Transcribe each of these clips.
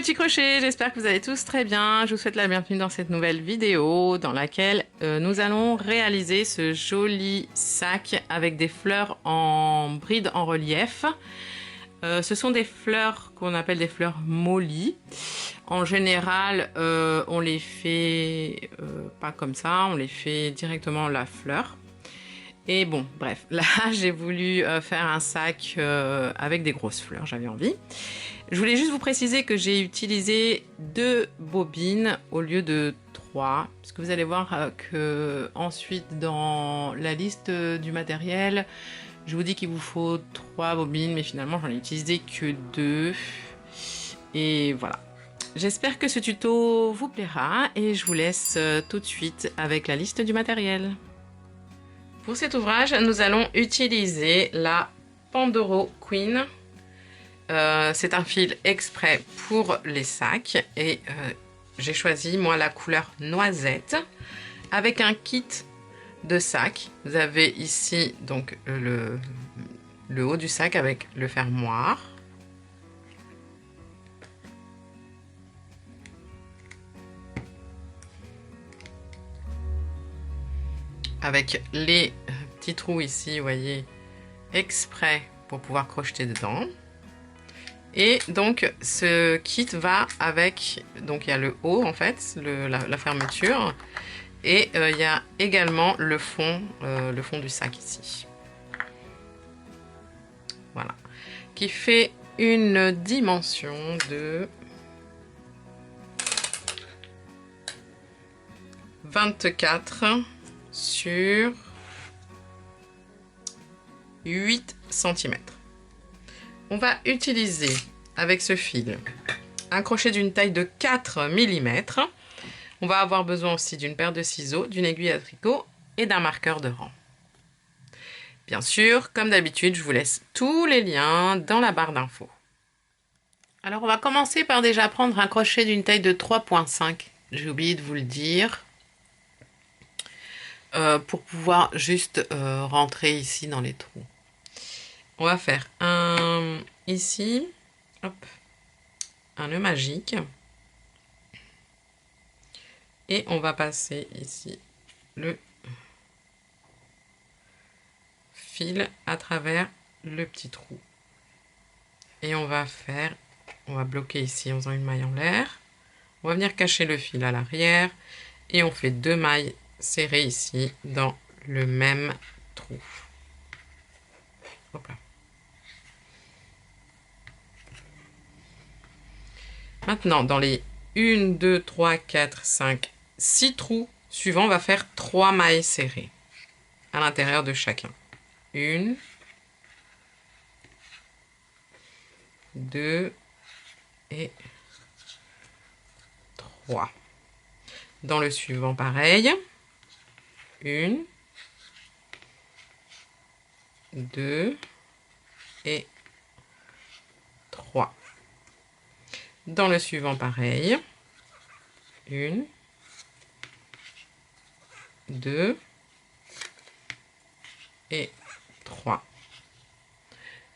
petits crochets, j'espère que vous allez tous très bien. Je vous souhaite la bienvenue dans cette nouvelle vidéo dans laquelle nous allons réaliser ce joli sac avec des fleurs en bride en relief. Ce sont des fleurs qu'on appelle des fleurs mollies. En général, on les fait pas comme ça, on les fait directement la fleur. Et bon, bref, là j'ai voulu faire un sac avec des grosses fleurs, j'avais envie. Je voulais juste vous préciser que j'ai utilisé 2 bobines au lieu de 3, parce que vous allez voir que ensuite dans la liste du matériel, je vous dis qu'il vous faut 3 bobines, mais finalement j'en ai utilisé que 2. Et voilà. J'espère que ce tuto vous plaira et je vous laisse tout de suite avec la liste du matériel. Pour cet ouvrage, nous allons utiliser la Pandoro Queen. C'est un fil exprès pour les sacs et j'ai choisi moi la couleur noisette avec un kit de sac. Vous avez ici donc le haut du sac avec le fermoir. Avec les petits trous ici, vous voyez, exprès pour pouvoir crocheter dedans. Et donc ce kit va avec, donc il y a le haut en fait, la fermeture, et il y a également le fond du sac ici. Voilà, qui fait une dimension de 24 sur 8 cm. On va utiliser avec ce fil un crochet d'une taille de 4 mm. On va avoir besoin aussi d'une paire de ciseaux, d'une aiguille à tricot et d'un marqueur de rang. Bien sûr, comme d'habitude, je vous laisse tous les liens dans la barre d'infos. Alors on va commencer par déjà prendre un crochet d'une taille de 3,5. J'ai oublié de vous le dire. Pour pouvoir juste rentrer ici dans les trous. On va faire un ici, hop, un nœud magique. Et on va passer ici le fil à travers le petit trou. Et on va bloquer ici en faisant une maille en l'air. On va venir cacher le fil à l'arrière. Et on fait 2 mailles serrées ici dans le même trou. Hop là. Maintenant, dans les 1, 2, 3, 4, 5, 6 trous suivants, on va faire 3 mailles serrées à l'intérieur de chacun. 1, 2 et 3. Dans le suivant, pareil. 1, 2 et 3. Dans le suivant, pareil. 1, 2 et 3.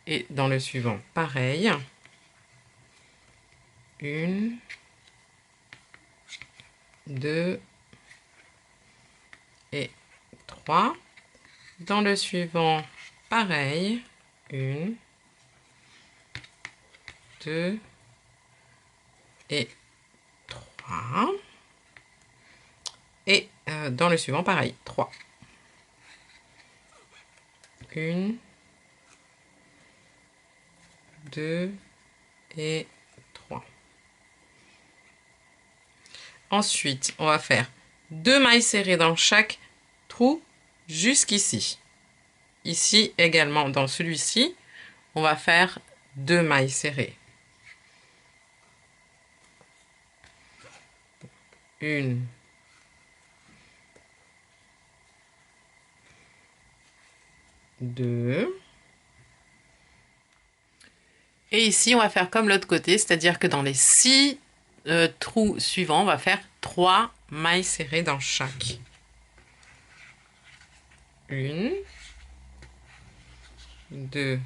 Et dans le suivant, pareil. 1, 2 et 3. Dans le suivant, pareil. 1, 2 et 3. Et dans le suivant, pareil, 3. 1, 2 et 3. Ensuite, on va faire 2 mailles serrées dans chaque trou jusqu'ici. Ici également, dans celui-ci, on va faire 2 mailles serrées. 1, 2. Et ici, on va faire comme l'autre côté, c'est-à-dire que dans les 6 trous suivants, on va faire 3 mailles serrées dans chaque. 1, 2,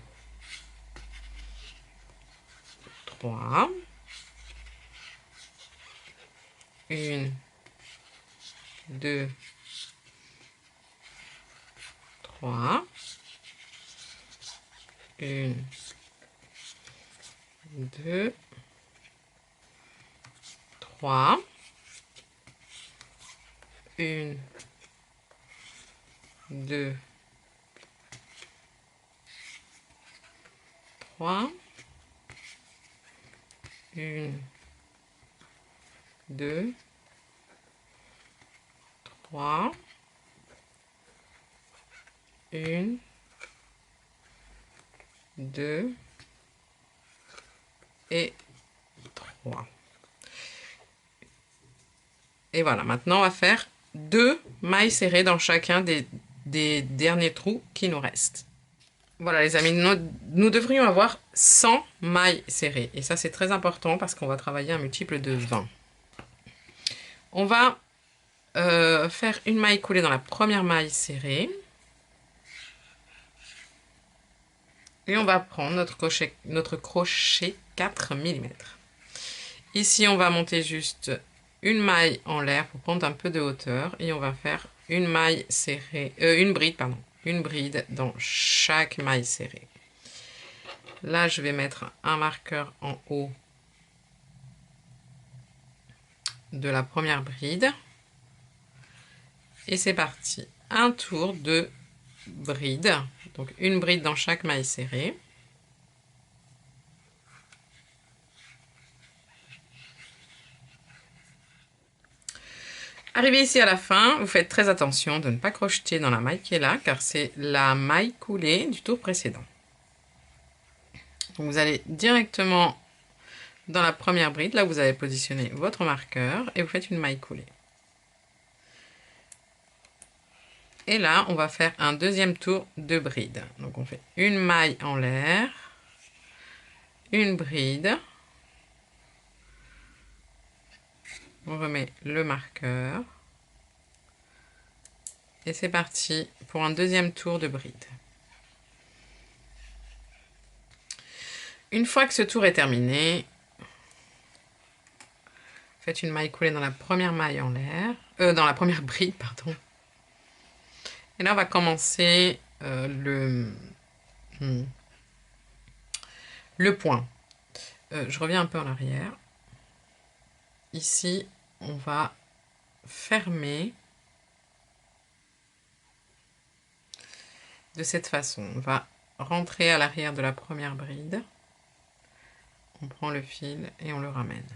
3. 1, 2, 3. 1, 2, 3. 1, 2, 3. 1, 2, 3. 1, 2 et 3. Et voilà, maintenant on va faire 2 mailles serrées dans chacun des derniers trous qui nous restent. Voilà les amis, nous devrions avoir 100 mailles serrées. Et ça c'est très important parce qu'on va travailler un multiple de 20. On va faire une maille coulée dans la première maille serrée. Et on va prendre notre crochet 4 mm. Ici, on va monter juste une maille en l'air pour prendre un peu de hauteur. Et on va faire une maille serrée, une bride dans chaque maille serrée. Là, je vais mettre un marqueur en haut de la première bride. Et c'est parti. Un tour de bride. Donc, une bride dans chaque maille serrée. Arrivé ici à la fin, vous faites très attention de ne pas crocheter dans la maille qui est là, car c'est la maille coulée du tour précédent. Donc vous allez directement dans la première bride, là où vous avez positionné votre marqueur, et vous faites une maille coulée. Et là, on va faire un deuxième tour de bride. Donc on fait une maille en l'air, une bride, on remet le marqueur, et c'est parti pour un deuxième tour de bride. Une fois que ce tour est terminé, faites une maille coulée dans la première maille en l'air, dans la première bride, pardon. Et là, on va commencer le point. Je reviens un peu en arrière. Ici, on va fermer de cette façon. On va rentrer à l'arrière de la première bride. On prend le fil et on le ramène.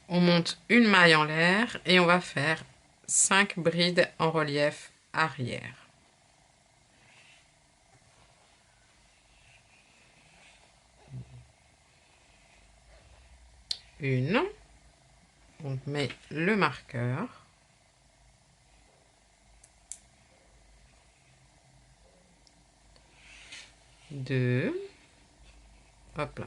On monte une maille en l'air et on va faire 5 brides en relief arrière. Une. On met le marqueur. 2. Hop là.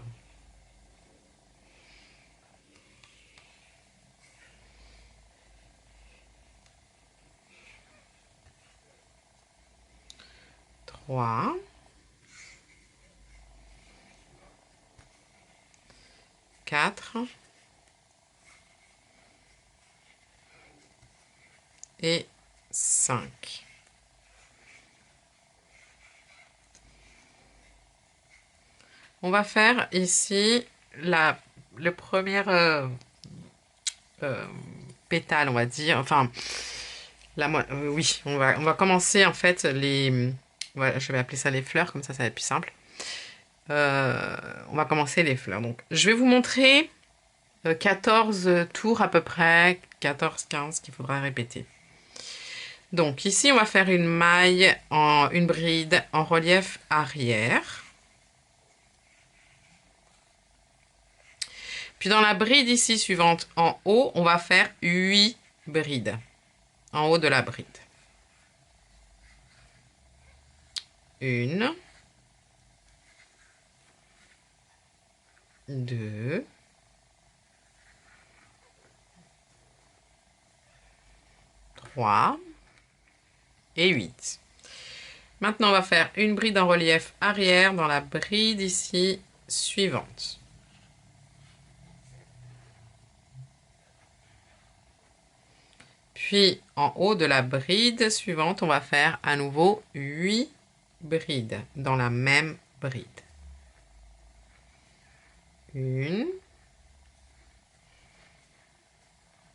3. 4. Et 5. On va faire ici le premier pétale, on va dire. Enfin, oui, on va commencer en fait voilà, je vais appeler ça les fleurs, comme ça va être plus simple. On va commencer les fleurs. Donc, je vais vous montrer 14 tours à peu près, 14-15 qu'il faudra répéter. Donc ici, on va faire une maille, une bride en relief arrière. Puis dans la bride ici suivante, en haut, on va faire 8 brides en haut de la bride. 1, 2, 3 et 8. Maintenant, on va faire une bride en relief arrière dans la bride ici suivante. Puis, en haut de la bride suivante, on va faire à nouveau 8 brides dans la même bride. 1,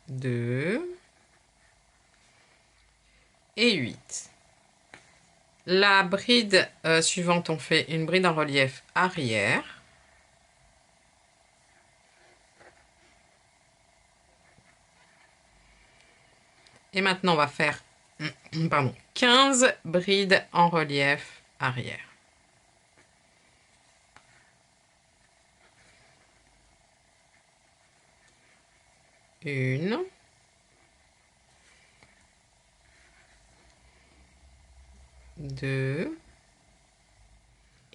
2 et 8. La bride suivante, on fait une bride en relief arrière. Et maintenant, on va faire 15 brides en relief arrière. 1, 2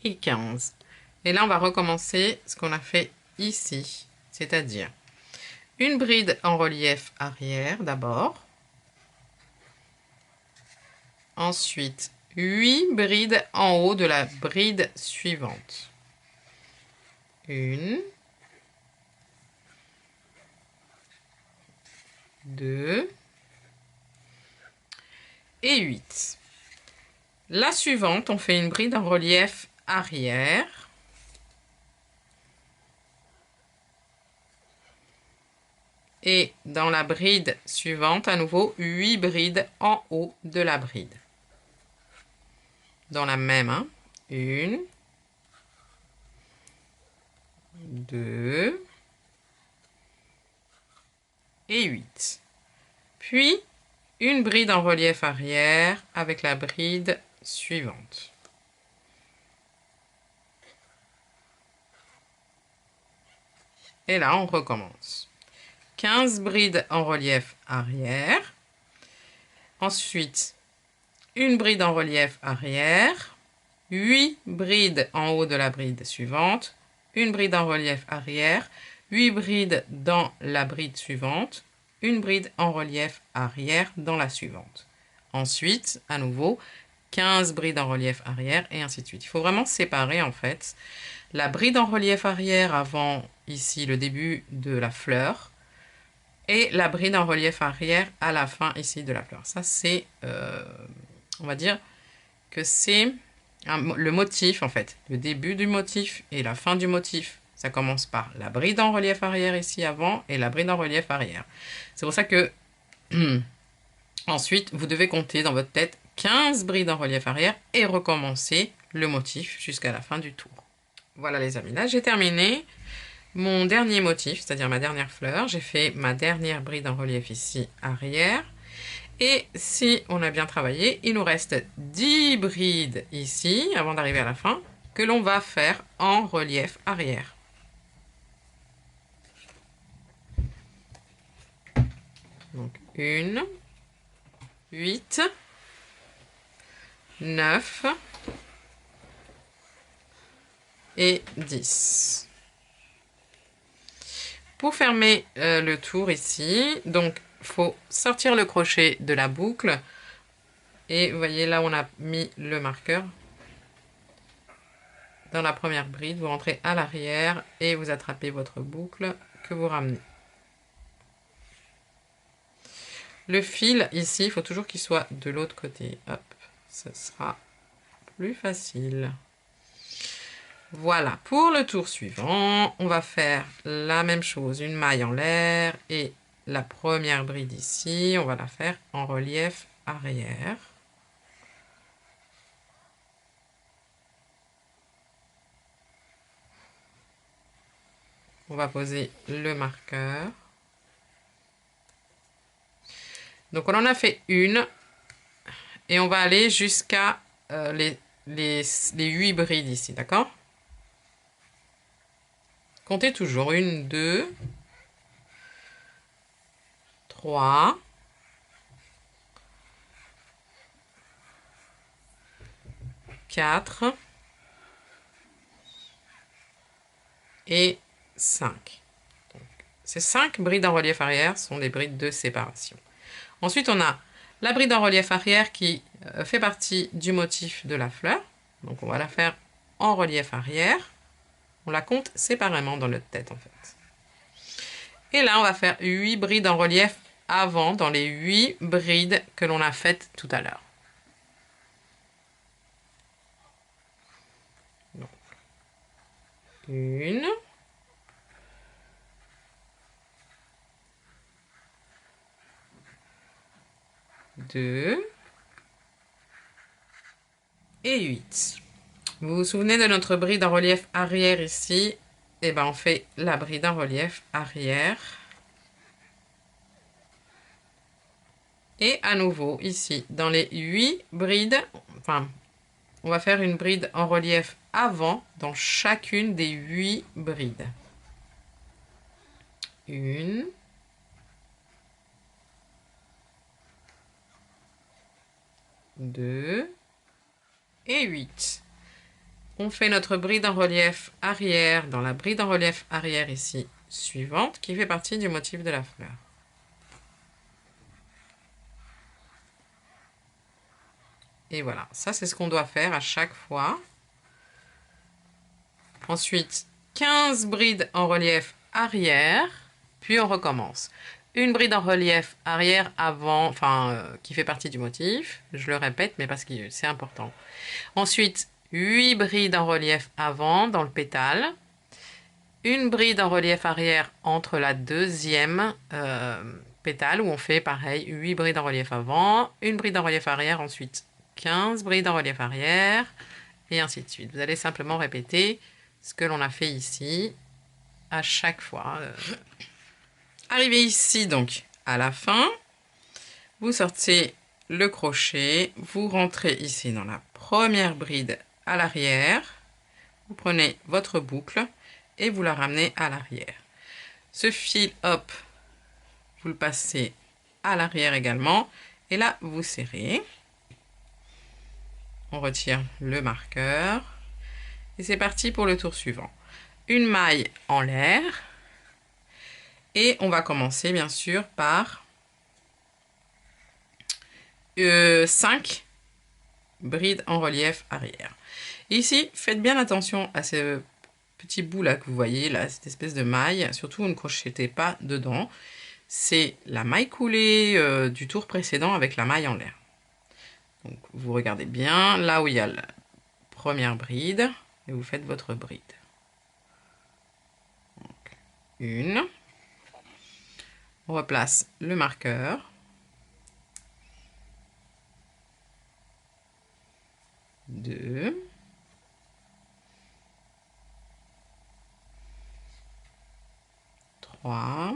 et 15. Et là, on va recommencer ce qu'on a fait ici, c'est-à-dire une bride en relief arrière d'abord. Ensuite, 8 brides en haut de la bride suivante. 1, 2 et 8. La suivante, on fait une bride en relief arrière. Et dans la bride suivante, à nouveau, 8 brides en haut de la bride. Dans la même, 1, 2 et 8. Puis, une bride en relief arrière avec la bride suivante. Et là, on recommence. 15 brides en relief arrière. Ensuite, une bride en relief arrière. 8 brides en haut de la bride suivante. Une bride en relief arrière. 8 brides dans la bride suivante. Une bride en relief arrière dans la suivante. Ensuite, à nouveau, 15 brides en relief arrière et ainsi de suite. Il faut vraiment séparer en fait la bride en relief arrière avant ici le début de la fleur et la bride en relief arrière à la fin ici de la fleur. Ça c'est, on va dire que c'est le motif en fait, le début du motif et la fin du motif. Ça commence par la bride en relief arrière ici avant et la bride en relief arrière. C'est pour ça que ensuite vous devez compter dans votre tête 15 brides en relief arrière et recommencer le motif jusqu'à la fin du tour. Voilà les amis, là j'ai terminé mon dernier motif, c'est-à-dire ma dernière fleur. J'ai fait ma dernière bride en relief ici arrière. Et si on a bien travaillé, il nous reste 10 brides ici, avant d'arriver à la fin, que l'on va faire en relief arrière. Donc 1, 8, 9 et 10. Pour fermer le tour ici, donc faut sortir le crochet de la boucle. Et vous voyez là, on a mis le marqueur. Dans la première bride, vous rentrez à l'arrière et vous attrapez votre boucle que vous ramenez. Le fil ici, il faut toujours qu'il soit de l'autre côté. Hop, ce sera plus facile. Voilà, pour le tour suivant, on va faire la même chose, une maille en l'air et la première bride ici, on va la faire en relief arrière. On va poser le marqueur. Donc on en a fait une et on va aller jusqu'à les 8 brides ici, d'accord? Comptez toujours 1, 2, 3, 4 et 5. Donc, ces 5 brides en relief arrière sont des brides de séparation. Ensuite, on a La bride en relief arrière qui fait partie du motif de la fleur. Donc on va la faire en relief arrière. On la compte séparément dans notre tête en fait. Et là, on va faire 8 brides en relief avant dans les 8 brides que l'on a faites tout à l'heure. Une. Deux. Et 8. Vous vous souvenez de notre bride en relief arrière ici? Eh bien, on fait la bride en relief arrière. Et à nouveau, ici, dans les 8 brides, enfin, on va faire une bride en relief avant dans chacune des 8 brides. Une. Deux. Et 8. On fait notre bride en relief arrière dans la bride en relief arrière ici suivante qui fait partie du motif de la fleur. Et voilà, ça c'est ce qu'on doit faire à chaque fois. Ensuite, 15 brides en relief arrière, puis on recommence. Une bride en relief arrière avant, enfin, qui fait partie du motif. Je le répète, mais parce que c'est important. Ensuite, 8 brides en relief avant dans le pétale. Une bride en relief arrière entre la deuxième pétale où on fait pareil, 8 brides en relief avant, une bride en relief arrière, ensuite 15 brides en relief arrière, et ainsi de suite. Vous allez simplement répéter ce que l'on a fait ici à chaque fois. Arrivé ici donc à la fin, vous sortez le crochet, vous rentrez ici dans la première bride à l'arrière, vous prenez votre boucle et vous la ramenez à l'arrière. Ce fil, hop, vous le passez à l'arrière également. Et là, vous serrez. On retire le marqueur. Et c'est parti pour le tour suivant. Une maille en l'air. Et on va commencer, bien sûr, par 5 brides en relief arrière. Ici, faites bien attention à ce petit bout là que vous voyez, là, cette espèce de maille. Surtout, vous ne crochetez pas dedans. C'est la maille coulée du tour précédent avec la maille en l'air. Donc, vous regardez bien là où il y a la première bride et vous faites votre bride. Donc, une. On replace le marqueur. Deux. Trois.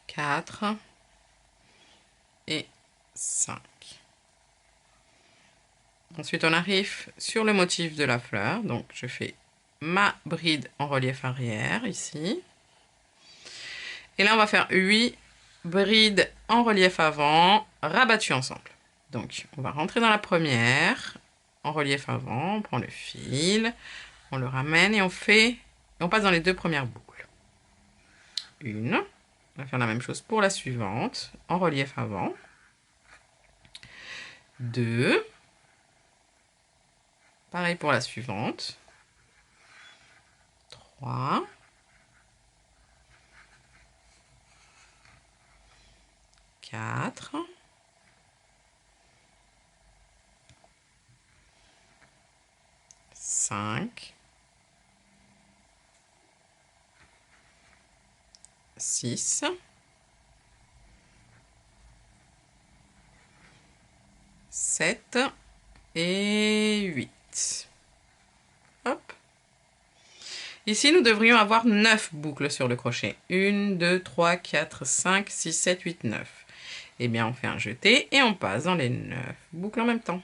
4 et 5. Ensuite, on arrive sur le motif de la fleur. Donc, je fais ma bride en relief arrière ici. Et là, on va faire 8 brides en relief avant, rabattues ensemble. Donc, on va rentrer dans la première, en relief avant, on prend le fil, on le ramène et on passe dans les 2 premières boucles. Une. On va faire la même chose pour la suivante, en relief avant. 2. Pareil pour la suivante. 3. 4. 5. 6. 7 et 8. Hop. Ici, nous devrions avoir 9 boucles sur le crochet. 1, 2, 3, 4, 5, 6, 7, 8, 9. Eh bien, on fait un jeté et on passe dans les 9 boucles en même temps.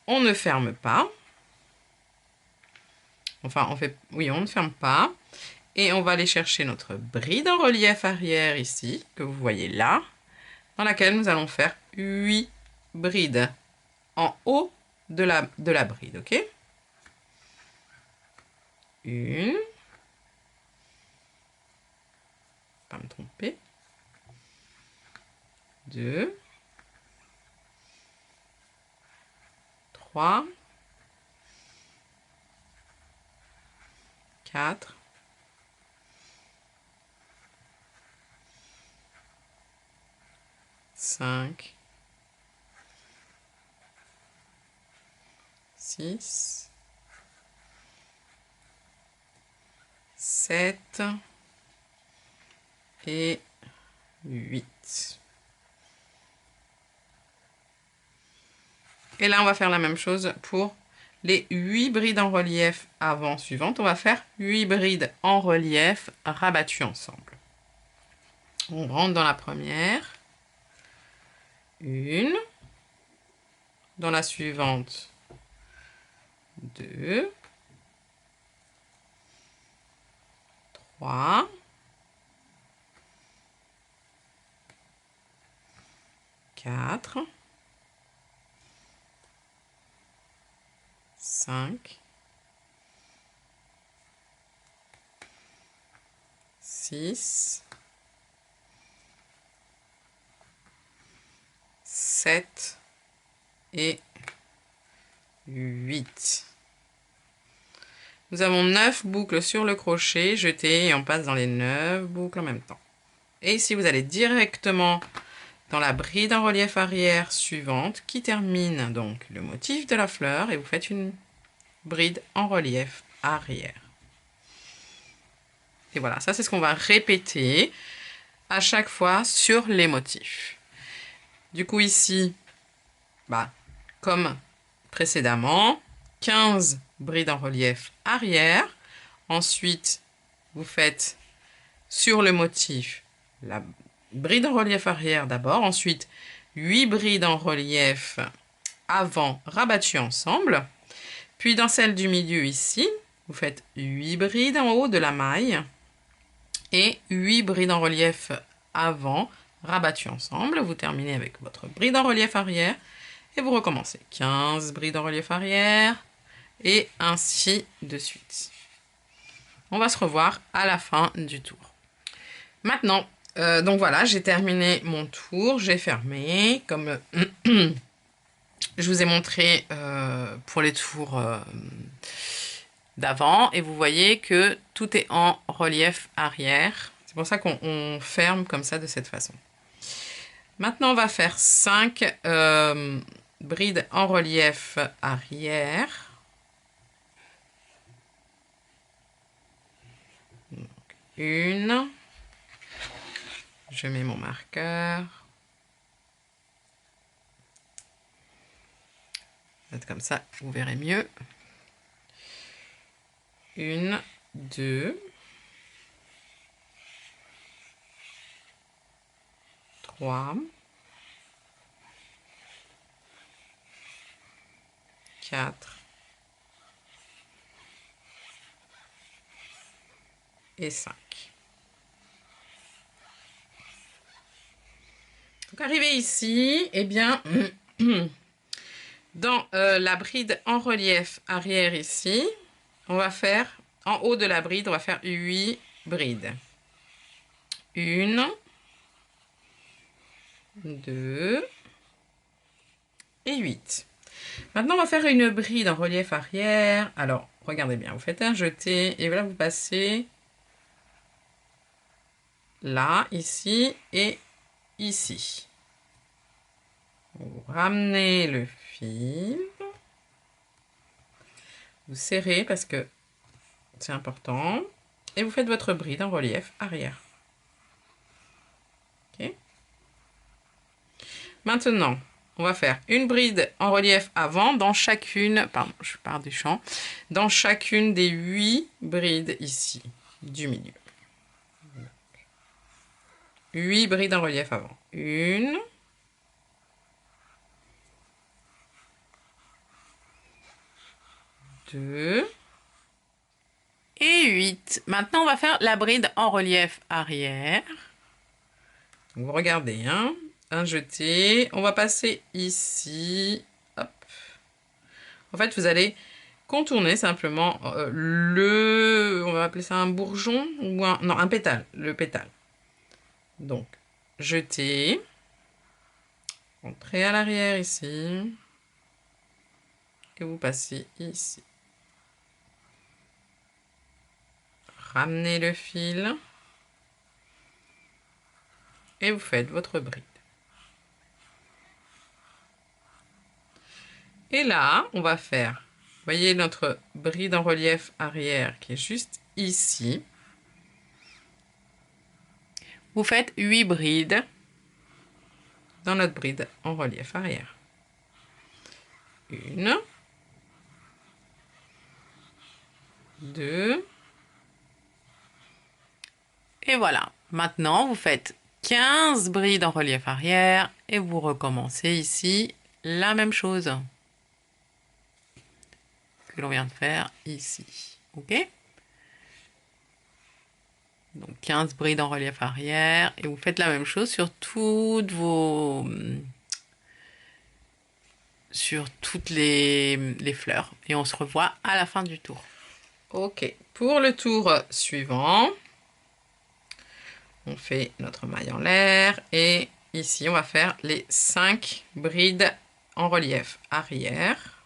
On ne ferme pas. Enfin, on ne ferme pas. Et on va aller chercher notre bride en relief arrière ici, que vous voyez là, dans laquelle nous allons faire 8 brides en haut de la, bride, ok? 1, pas me tromper. 2, 3, 4, 5, 6, 7 et 8. Et là, on va faire la même chose pour les 8 brides en relief avant suivantes. On va faire 8 brides en relief rabattues ensemble. On rentre dans la première. 1. Dans la suivante, 2. 3. 4. 5, 6, 7 et 8. Nous avons 9 boucles sur le crochet jeté et on passe dans les 9 boucles en même temps. Et ici, vous allez directement dans la bride en relief arrière suivante qui termine donc le motif de la fleur et vous faites une bride en relief arrière. Et voilà, ça c'est ce qu'on va répéter à chaque fois sur les motifs. Du coup ici, comme précédemment, 15 brides en relief arrière. Ensuite, vous faites sur le motif la bride en relief arrière d'abord. Ensuite, 8 brides en relief avant rabattues ensemble. Puis dans celle du milieu ici, vous faites 8 brides en haut de la maille et 8 brides en relief avant rabattues ensemble. Vous terminez avec votre bride en relief arrière et vous recommencez. 15 brides en relief arrière et ainsi de suite. On va se revoir à la fin du tour. Maintenant, donc voilà, j'ai terminé mon tour, j'ai fermé comme je vous ai montré pour les tours d'avant et vous voyez que tout est en relief arrière. C'est pour ça qu'on ferme comme ça de cette façon. Maintenant, on va faire 5 brides en relief arrière. Donc, 1. Je mets mon marqueur. Comme ça, vous verrez mieux. 1, 2, 3, 4 et 5. Donc arrivé ici, eh bien, dans la bride en relief arrière ici, on va faire, en haut de la bride, on va faire 8 brides. 1, 2 et 8. Maintenant, on va faire une bride en relief arrière. Alors, regardez bien, vous faites un jeté et là, vous passez là, ici et ici. Vous ramenez le fil. Vous serrez parce que c'est important. Et vous faites votre bride en relief arrière. Ok. Maintenant, on va faire une bride en relief avant dans chacune, pardon, je pars du champ, dans chacune des 8 brides ici, du milieu. 8 brides en relief avant. 1, 2 et 8. Maintenant, on va faire la bride en relief arrière. Vous regardez, hein, un jeté. On va passer ici. Hop. En fait, vous allez contourner simplement on va appeler ça un bourgeon ou un pétale, le pétale. Donc, jetez. Entrez à l'arrière ici. Et vous passez ici. Ramenez le fil. Et vous faites votre bride. Et là, on va faire, vous voyez notre bride en relief arrière qui est juste ici. Vous faites 8 brides dans notre bride en relief arrière. 1, 2, et voilà. Maintenant, vous faites 15 brides en relief arrière et vous recommencez ici la même chose que l'on vient de faire ici. Ok? Donc 15 brides en relief arrière et vous faites la même chose sur toutes les fleurs et on se revoit à la fin du tour. Ok, pour le tour suivant, on fait notre maille en l'air et ici on va faire les 5 brides en relief arrière.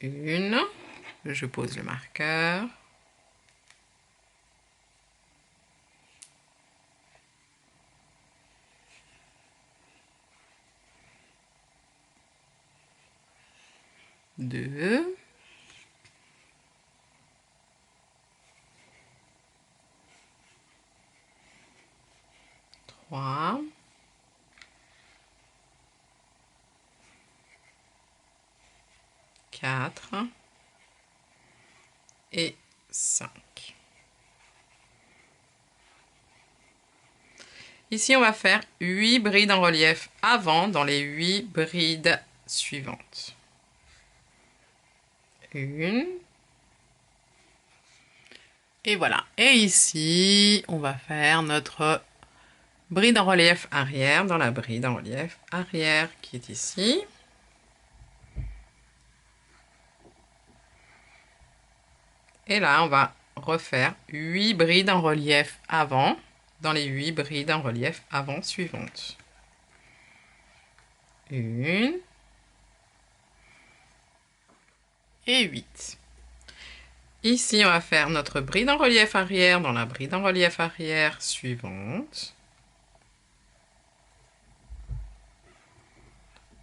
Une, je pose le marqueur. Deux. Trois. Quatre. Et 5. Ici, on va faire 8 brides en relief avant dans les 8 brides suivantes. Une. Et voilà. Et ici, on va faire notre bride en relief arrière dans la bride en relief arrière qui est ici. Et là, on va refaire 8 brides en relief avant dans les 8 brides en relief avant suivantes. Une. Et 8. Ici, on va faire notre bride en relief arrière dans la bride en relief arrière suivante.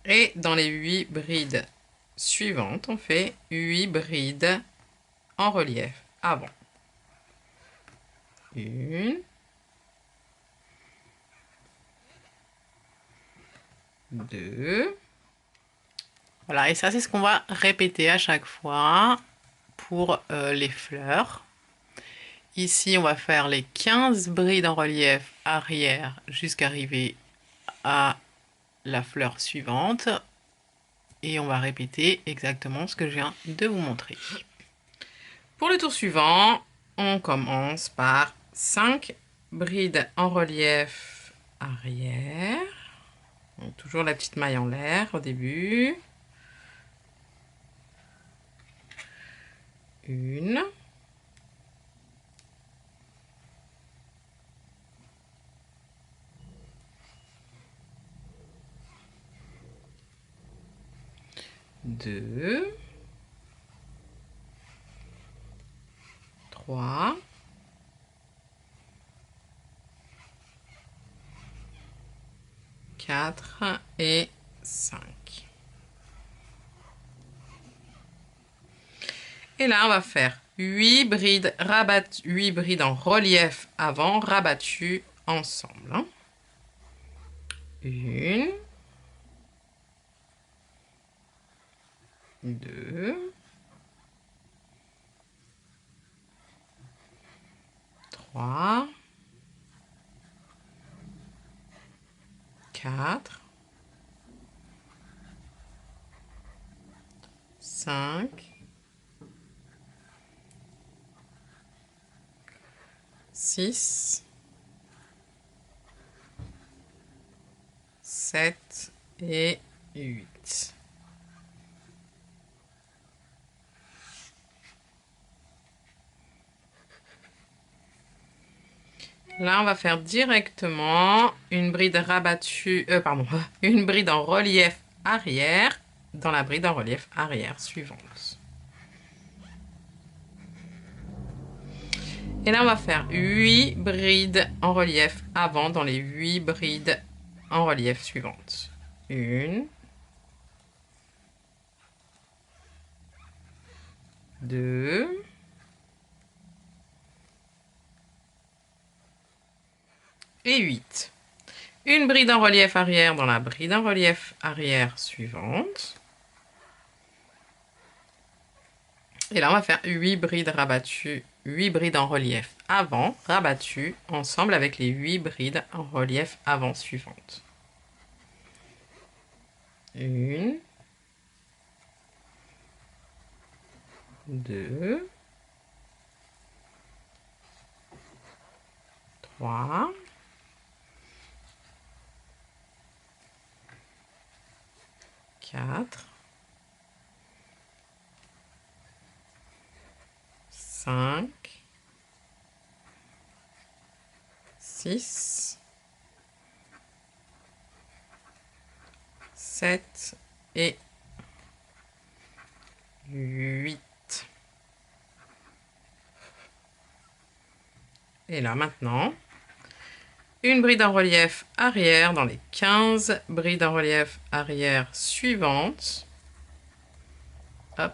Et dans les 8 brides suivantes, on fait 8 brides en relief avant. Une. Deux. Voilà, et ça, c'est ce qu'on va répéter à chaque fois pour les fleurs. Ici, on va faire les 15 brides en relief arrière jusqu'à arriver à la fleur suivante. Et on va répéter exactement ce que je viens de vous montrer. Pour le tour suivant, on commence par 5 brides en relief arrière. Donc, toujours la petite maille en l'air au début. Une. Deux. Trois. Quatre et 5. Et là, on va faire 8 brides, 8 brides en relief avant, rabattues ensemble. Une. Deux. Trois. Quatre. 5. 6. 7 et 8. Là, on va faire directement une bride rabattue, une bride en relief arrière dans la bride en relief arrière suivante. Et là, on va faire 8 brides en relief avant dans les 8 brides en relief suivantes. 1, 2, et 8. Une bride en relief arrière dans la bride en relief arrière suivante. Et là, on va faire 8 brides rabattues, 8 brides en relief avant, rabattues ensemble avec les 8 brides en relief avant suivantes. 1, 2, 3, 4, 5, 6, 7 et 8. Et là maintenant, une bride en relief arrière dans les 15 brides en relief arrière suivantes. Hop.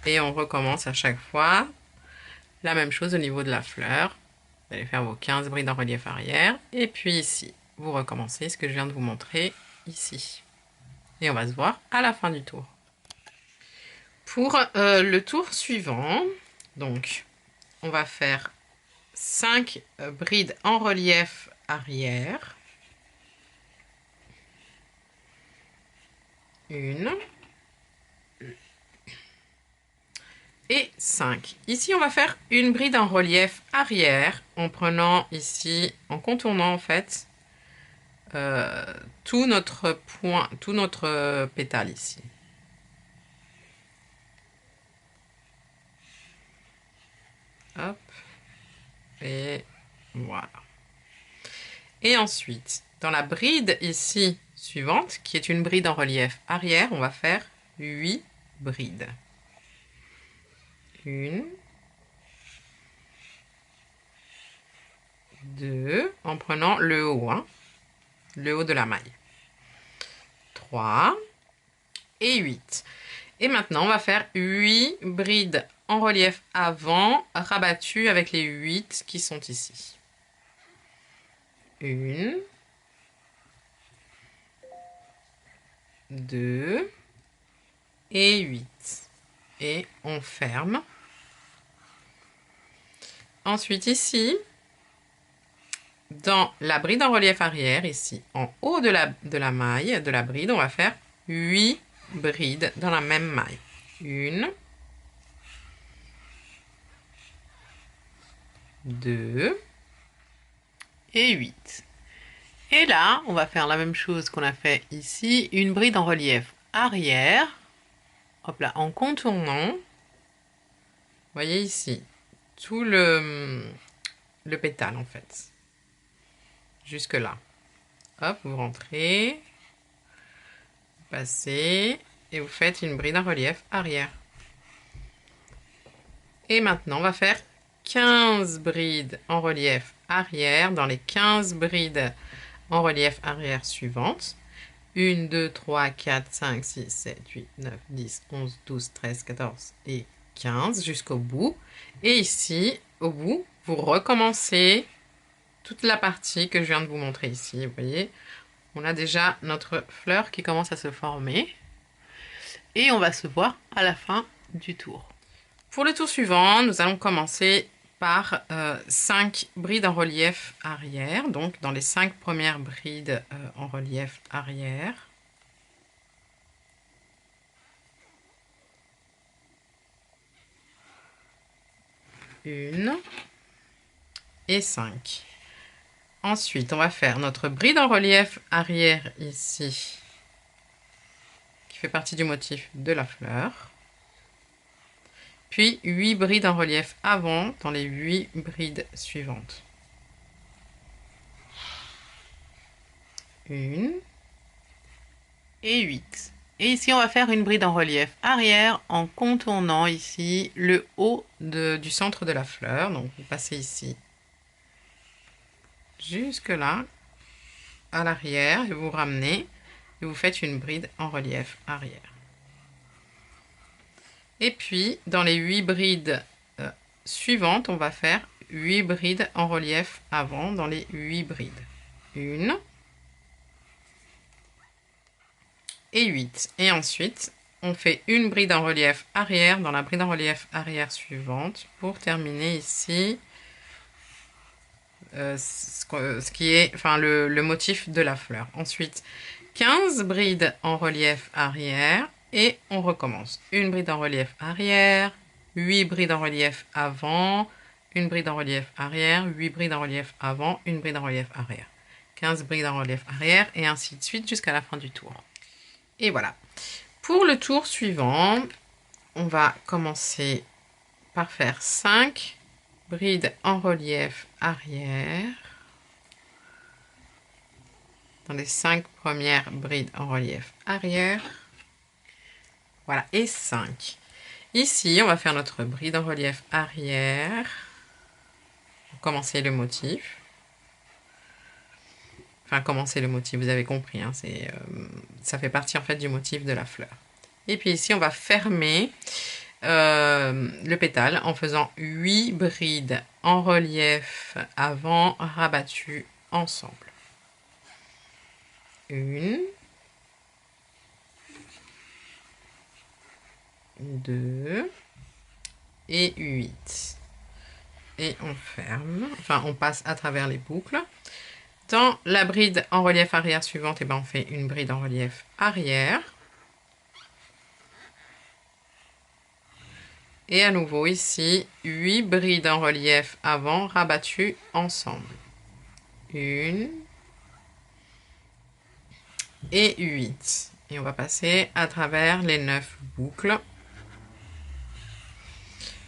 Et on recommence à chaque fois la même chose au niveau de la fleur. Vous allez faire vos 15 brides en relief arrière. Et puis ici, vous recommencez ce que je viens de vous montrer ici. Et on va se voir à la fin du tour. Pour le tour suivant, donc, on va faire 5 brides en relief arrière. 1 et 5. Ici, on va faire une bride en relief arrière en prenant ici, en contournant en fait tout notre point, tout notre pétale ici. Hop. Et voilà. Et ensuite, dans la bride ici suivante, qui est une bride en relief arrière, on va faire 8 brides. 1, 2, en prenant le haut, hein, le haut de la maille. 3 et 8. Et maintenant, on va faire 8 brides en relief avant, rabattues avec les 8 qui sont ici. 1, 2 et 8. Et on ferme. Ensuite, ici, dans la bride en relief arrière, ici, en haut de la maille, de la bride, on va faire 8 brides dans la même maille. 1, 2 et 8. Et là, on va faire la même chose qu'on a fait ici, une bride en relief arrière. Hop là, en contournant. Vous voyez ici, tout le pétale en fait. Jusque là. Hop, vous rentrez, vous passez et vous faites une bride en relief arrière. Et maintenant, on va faire 15 brides en relief arrière dans les 15 brides en relief arrière suivantes. 1, 2, 3, 4, 5, 6, 7, 8, 9, 10, 11, 12, 13, 14 et 15 jusqu'au bout. Et ici, au bout, vous recommencez toute la partie que je viens de vous montrer ici. Vous voyez, on a déjà notre fleur qui commence à se former. Et on va se voir à la fin du tour. Pour le tour suivant, nous allons commencer par 5 brides en relief arrière. Donc, dans les 5 premières brides en relief arrière. 1 et 5. Ensuite, on va faire notre bride en relief arrière ici, qui qui fait partie du motif de la fleur. Puis 8 brides en relief avant dans les 8 brides suivantes. 1 et 8. Et ici, on va faire une bride en relief arrière en contournant ici le haut du centre de la fleur. Donc, vous passez ici jusque là, à l'arrière, et vous ramenez et vous faites une bride en relief arrière. Et puis, dans les 8 brides suivantes, on va faire 8 brides en relief avant dans les 8 brides. 1 et 8. Et ensuite, on fait une bride en relief arrière dans la bride en relief arrière suivante pour terminer ici ce qui est le motif de la fleur. Ensuite, 15 brides en relief arrière et on recommence. Une bride en relief arrière, 8 brides en relief avant, une bride en relief arrière, 8 brides en relief avant, une bride en relief arrière. 15 brides en relief arrière et ainsi de suite jusqu'à la fin du tour. Et voilà. Pour le tour suivant, on va commencer par faire 5 brides en relief arrière. Dans les 5 premières brides en relief arrière. Voilà, et 5. Ici, on va faire notre bride en relief arrière. Pour commencer le motif. Enfin, commencer le motif, vous avez compris. Hein, ça fait partie en fait du motif de la fleur. Et puis ici, on va fermer le pétale en faisant 8 brides en relief avant rabattues ensemble. 1, 2 et 8. Et on ferme, enfin on passe à travers les boucles. Dans la bride en relief arrière suivante, on fait une bride en relief arrière. Et à nouveau ici, 8 brides en relief avant rabattues ensemble. 1 et 8. Et on va passer à travers les 9 boucles.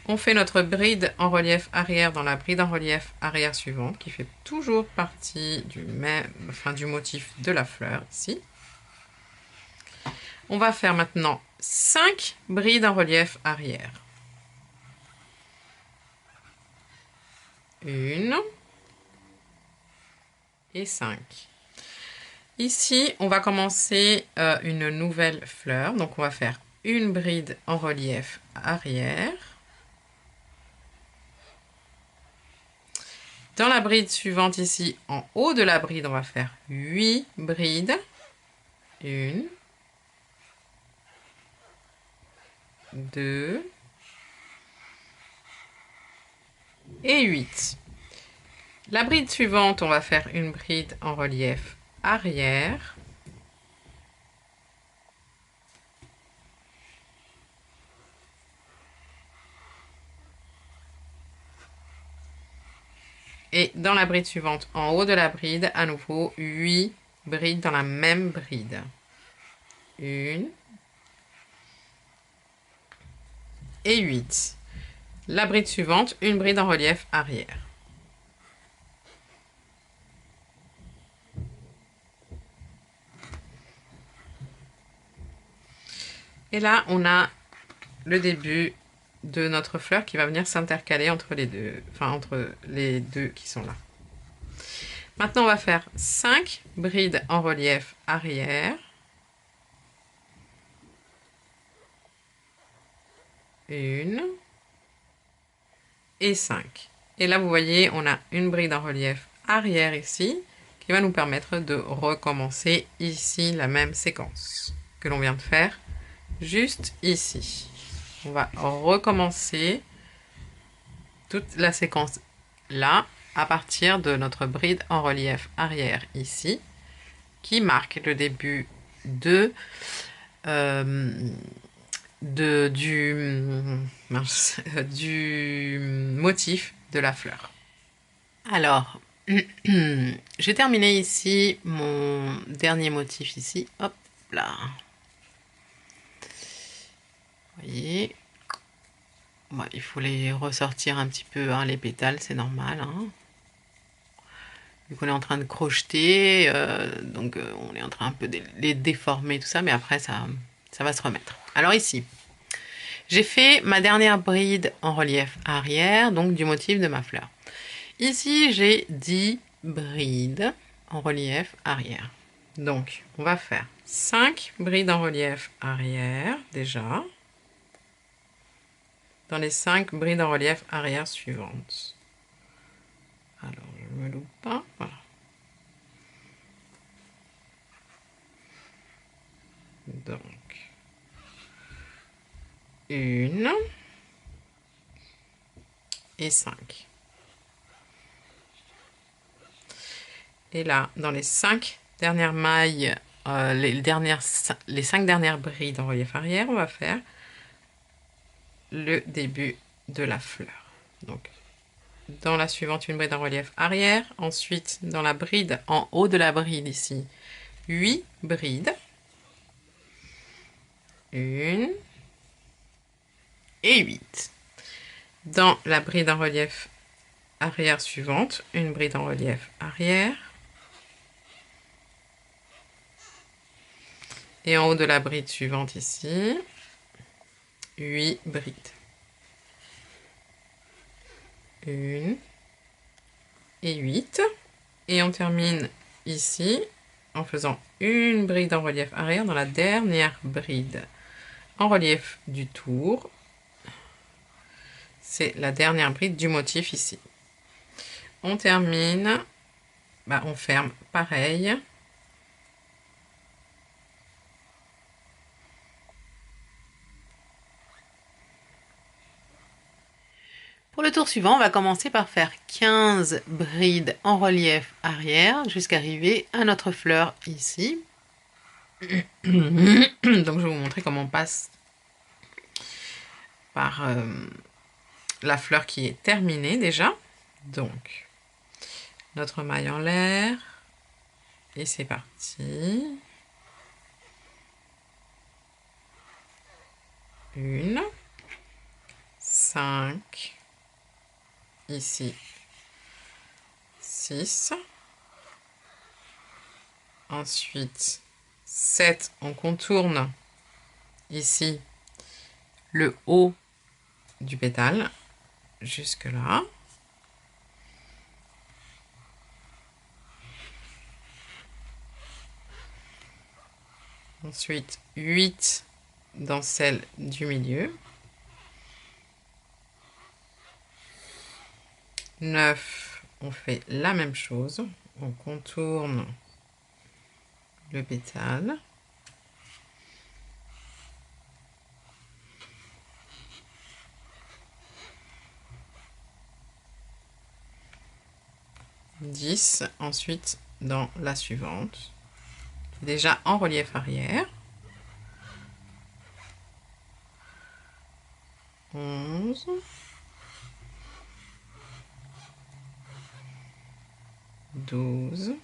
On fait notre bride en relief arrière dans la bride en relief arrière suivante qui fait toujours partie du motif de la fleur ici. On va faire maintenant 5 brides en relief arrière. 1 et 5. Ici, on va commencer une nouvelle fleur. Donc, on va faire une bride en relief arrière. Dans la bride suivante ici, en haut de la bride, on va faire 8 brides. 1, 2 et 8. La bride suivante, on va faire une bride en relief arrière. Et dans la bride suivante, en haut de la bride, à nouveau 8 brides dans la même bride. 1 et 8. La bride suivante, une bride en relief arrière. Et là, on a le début de notre fleur qui va venir s'intercaler entre les deux, entre les deux qui sont là. Maintenant, on va faire 5 brides en relief arrière. 1 et 5. Et là, vous voyez, on a une bride en relief arrière ici qui va nous permettre de recommencer ici la même séquence que l'on vient de faire juste ici. On va recommencer toute la séquence là à partir de notre bride en relief arrière ici qui marque le début du motif de la fleur. Alors, j'ai terminé ici mon dernier motif ici. Hop là. voyez, ouais, il faut les ressortir un petit peu, hein, les pétales, c'est normal. Hein. Vu qu'on est en train de crocheter, donc on est en train un peu de les déformer, tout ça, mais après ça va se remettre. Alors ici, j'ai fait ma dernière bride en relief arrière, donc du motif de ma fleur. Ici, j'ai 10 brides en relief arrière. Donc, on va faire 5 brides en relief arrière, déjà, dans les 5 brides en relief arrière suivantes. Alors, je ne me loupe pas, voilà. Donc, 1 et 5. Et là, dans les 5 dernières mailles, les 5 dernières brides en relief arrière, on va faire le début de la fleur. Donc, dans la suivante, une bride en relief arrière. Ensuite, dans la bride, en haut de la bride ici, 8 brides. 1 et 8. Dans la bride en relief arrière suivante, une bride en relief arrière. Et en haut de la bride suivante ici, 8 brides. 1 et 8. Et on termine ici en faisant une bride en relief arrière dans la dernière bride en relief du tour. C'est la dernière bride du motif ici. On termine, on ferme pareil. Pour le tour suivant, on va commencer par faire 15 brides en relief arrière jusqu'à arriver à notre fleur ici. Donc je vais vous montrer comment on passe par la fleur qui est terminée déjà. Donc, notre maille en l'air. Et c'est parti. 1, 5, ici 6, ensuite 7, on contourne ici le haut du pétale jusque là. Ensuite 8 dans celle du milieu. 9, on fait la même chose, on contourne le pétale. Ensuite dans la suivante, déjà en relief arrière. 11, 12,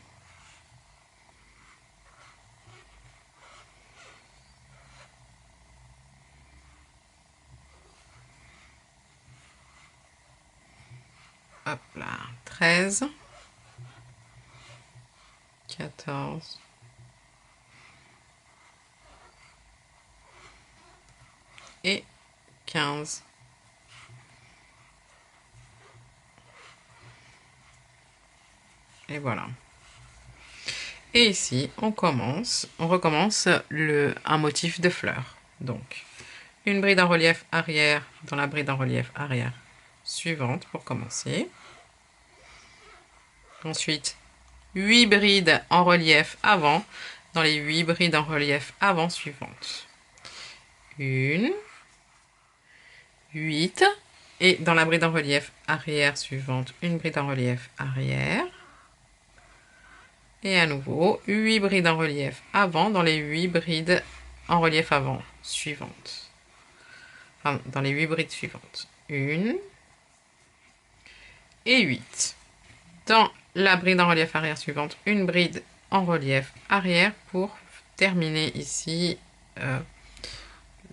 13, 14, et 15. Et voilà. Et ici, on recommence un motif de fleurs. Donc, une bride en relief arrière dans la bride en relief arrière suivante pour commencer. Ensuite, 8 brides en relief avant dans les 8 brides en relief avant suivantes. 1, 8, et dans la bride en relief arrière suivante, une bride en relief arrière. Et à nouveau, 8 brides en relief avant dans les 8 brides en relief avant suivantes. Enfin, dans les 8 brides suivantes. 1 et 8. Dans la bride en relief arrière suivante, une bride en relief arrière pour terminer ici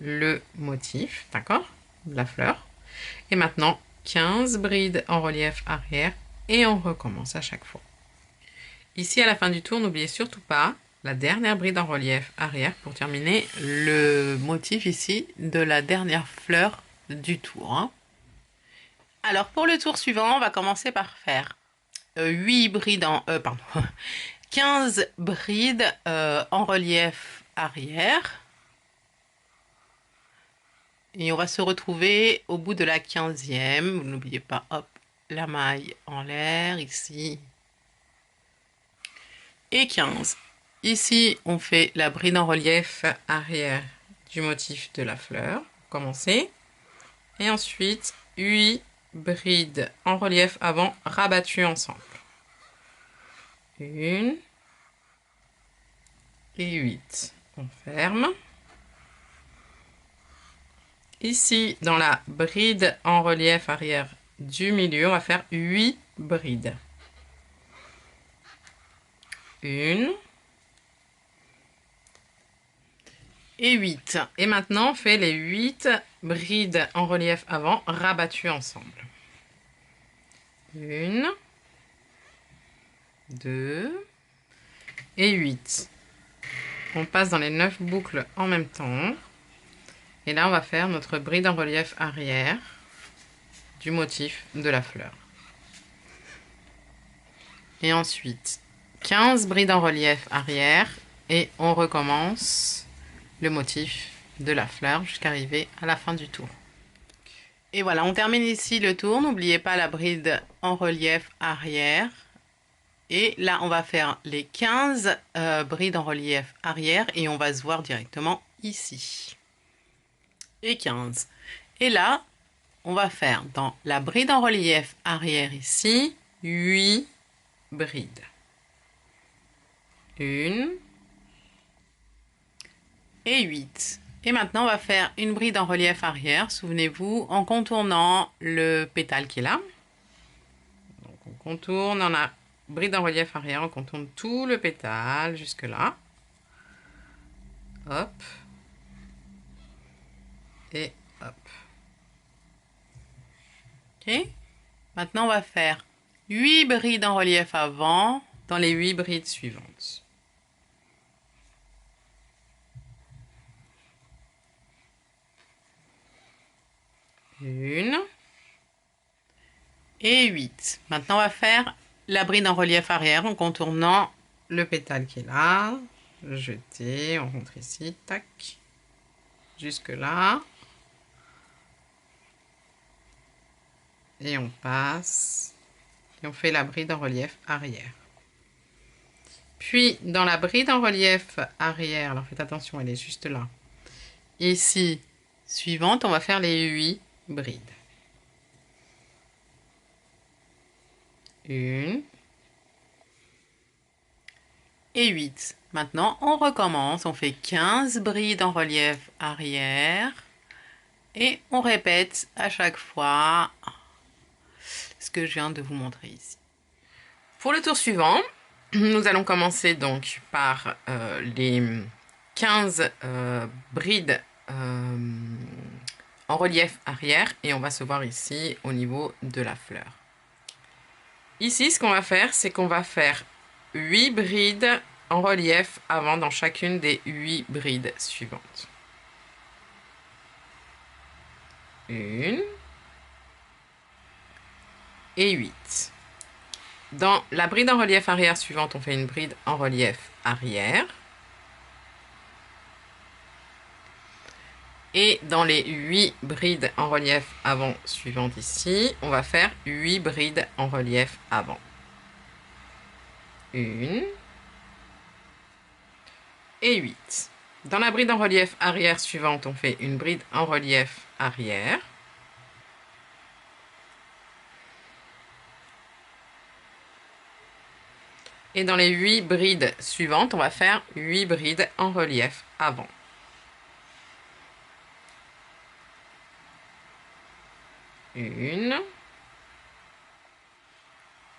le motif, d'accord, de la fleur. Et maintenant, 15 brides en relief arrière et on recommence à chaque fois. Ici, à la fin du tour, n'oubliez surtout pas la dernière bride en relief arrière pour terminer le motif ici de la dernière fleur du tour, hein. Alors, pour le tour suivant, on va commencer par faire 8 brides en... pardon, 15 brides en relief arrière. Et on va se retrouver au bout de la 15e. N'oubliez pas, hop, la maille en l'air, ici. Et 15. Ici, on fait la bride en relief arrière du motif de la fleur. Commencez. Et ensuite, 8 brides en relief avant rabattues ensemble. 1 et 8. On ferme. Ici, dans la bride en relief arrière du milieu, on va faire 8 brides. 1 et 8. Et maintenant, on fait les 8 brides en relief avant rabattues ensemble. 1, 2 et 8. On passe dans les 9 boucles en même temps. Et là, on va faire notre bride en relief arrière du motif de la fleur. Et ensuite, 15 brides en relief arrière et on recommence le motif de la fleur jusqu'à arriver à la fin du tour. Et voilà, on termine ici le tour. N'oubliez pas la bride en relief arrière. Et là, on va faire les 15 brides en relief arrière et on va se voir directement ici. Et 15. Et là, on va faire dans la bride en relief arrière ici, 8 brides. 1 et 8. Et maintenant, on va faire une bride en relief arrière, souvenez-vous, en contournant le pétale qui est là. Donc, on contourne, on a bride en relief arrière, on contourne tout le pétale jusque là. Hop. Et hop. Ok. Maintenant, on va faire 8 brides en relief avant dans les 8 brides suivantes. 1 et 8. Maintenant, on va faire la bride en relief arrière en contournant le pétale qui est là. Jeter, on rentre ici, tac, jusque là. Et on passe. Et on fait la bride en relief arrière. Puis, dans la bride en relief arrière, alors faites attention, elle est juste là. Ici, suivante, on va faire les 8 brides. 1 et 8. Maintenant, on recommence. On fait 15 brides en relief arrière. Et on répète à chaque fois ce que je viens de vous montrer ici. Pour le tour suivant, nous allons commencer donc par les 15 brides en relief arrière. Et on va se voir ici au niveau de la fleur. Ici, ce qu'on va faire, c'est qu'on va faire 8 brides en relief avant dans chacune des 8 brides suivantes. 1 et 8. Dans la bride en relief arrière suivante, on fait une bride en relief arrière. Et dans les 8 brides en relief avant suivantes ici, on va faire 8 brides en relief avant. 1 et 8. Dans la bride en relief arrière suivante, on fait une bride en relief arrière. Et dans les 8 brides suivantes, on va faire 8 brides en relief avant. 1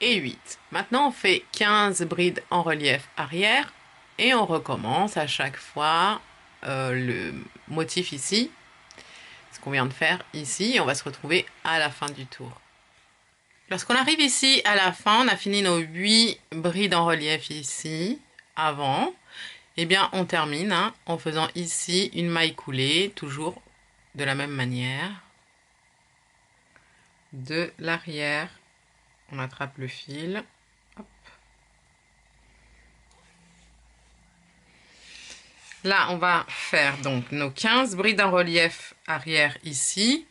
et 8. Maintenant, on fait 15 brides en relief arrière et on recommence à chaque fois le motif ici, ce qu'on vient de faire ici, et on va se retrouver à la fin du tour. Lorsqu'on arrive ici à la fin, on a fini nos 8 brides en relief ici, avant, et bien on termine en faisant ici une maille coulée, toujours de la même manière. De l'arrière, on attrape le fil. Hop. Là, on va faire donc nos 15 brides en relief arrière ici,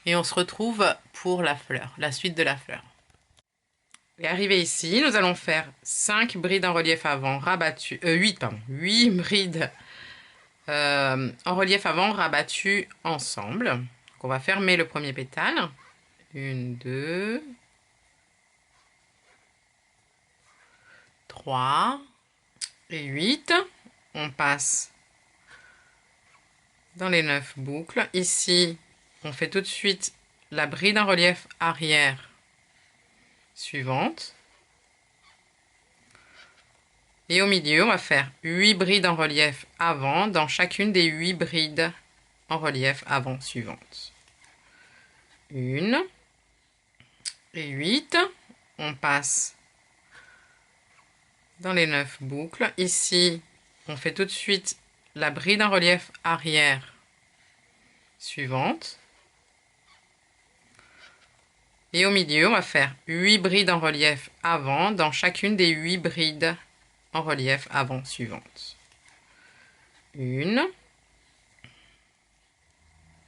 et on se retrouve pour la fleur, la suite de la fleur. Et arrivé ici, nous allons faire 5 brides en relief avant rabattues, 8 brides en relief avant rabattues ensemble. Donc on va fermer le premier pétale. 1, 2, 3 et 8. On passe dans les 9 boucles. Ici, on fait tout de suite la bride en relief arrière suivante. Et au milieu, on va faire 8 brides en relief avant dans chacune des 8 brides en relief avant suivantes. 1 et 8. On passe dans les 9 boucles. Ici, on fait tout de suite la bride en relief arrière suivante. Et au milieu, on va faire 8 brides en relief avant dans chacune des 8 brides en relief avant suivantes. 1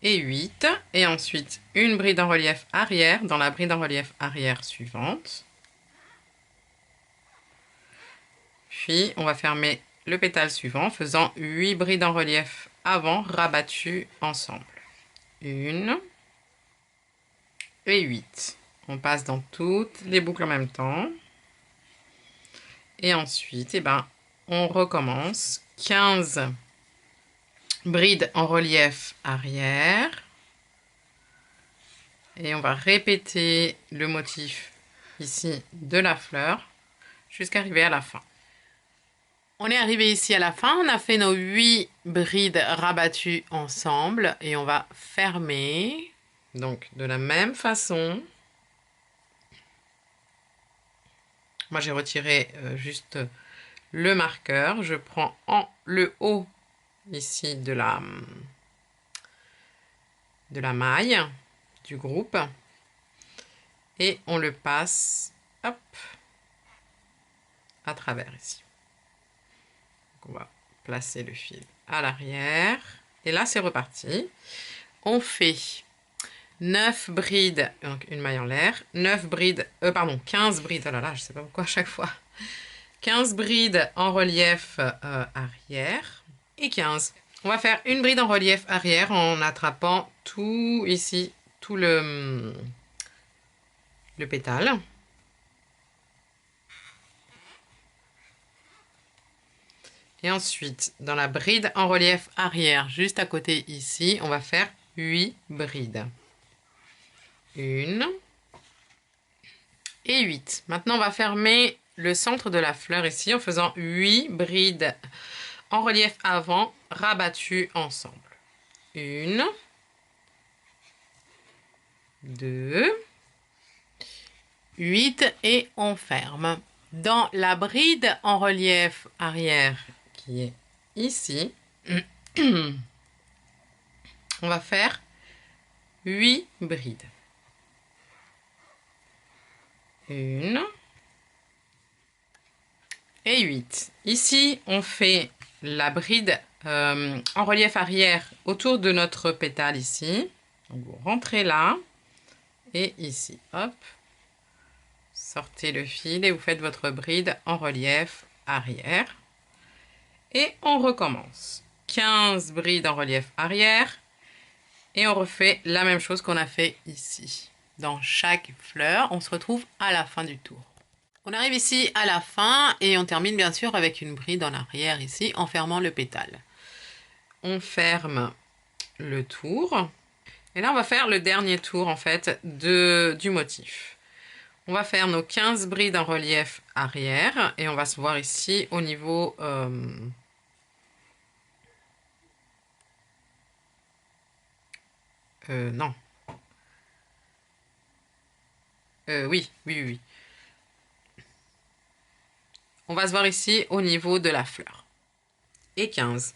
et 8. Et ensuite, une bride en relief arrière dans la bride en relief arrière suivante. Puis, on va fermer le pétale suivant en faisant 8 brides en relief avant rabattues ensemble. 1 et 8. On passe dans toutes les boucles en même temps. Et ensuite, on recommence 15 brides en relief arrière. Et on va répéter le motif ici de la fleur jusqu'à arriver à la fin. On est arrivé ici à la fin, on a fait nos 8 brides rabattues ensemble et on va fermer. Donc de la même façon. Moi j'ai retiré juste le marqueur. Je prends le haut ici de la maille du groupe et on le passe hop, à travers ici. Donc on va placer le fil à l'arrière et là c'est reparti. On fait 9 brides, donc une maille en l'air, 9 brides, 15 brides, oh là là, je sais pas pourquoi à chaque fois. 15 brides en relief arrière et 15. On va faire une bride en relief arrière en attrapant tout ici, tout le pétale. Et ensuite, dans la bride en relief arrière, juste à côté ici, on va faire 8 brides. 1 et 8. Maintenant, on va fermer le centre de la fleur ici en faisant 8 brides en relief avant rabattues ensemble. 1, 2, 8 et on ferme. Dans la bride en relief arrière qui est ici, on va faire 8 brides. 1 et 8. Ici, on fait la bride en relief arrière autour de notre pétale ici. Donc, vous rentrez là et ici, hop, sortez le fil et vous faites votre bride en relief arrière. Et on recommence. 15 brides en relief arrière et on refait la même chose qu'on a fait ici. Dans chaque fleur, on se retrouve à la fin du tour. On arrive ici à la fin et on termine bien sûr avec une bride en arrière ici en fermant le pétale. On ferme le tour et là on va faire le dernier tour en fait du motif. On va faire nos 15 brides en relief arrière et on va se voir ici au niveau Non. Oui, oui, oui, oui. On va se voir ici au niveau de la fleur. Et 15.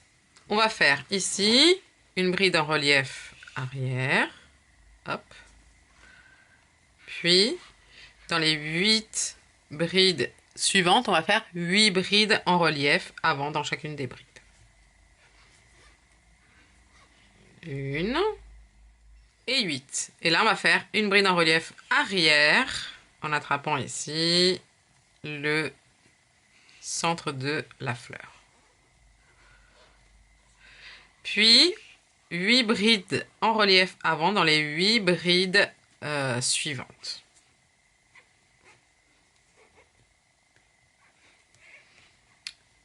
On va faire ici une bride en relief arrière. Hop. Puis, dans les 8 brides suivantes, on va faire 8 brides en relief avant dans chacune des brides. Une et 8. Et là, on va faire une bride en relief arrière en attrapant ici le centre de la fleur. Puis, 8 brides en relief avant dans les 8 brides suivantes.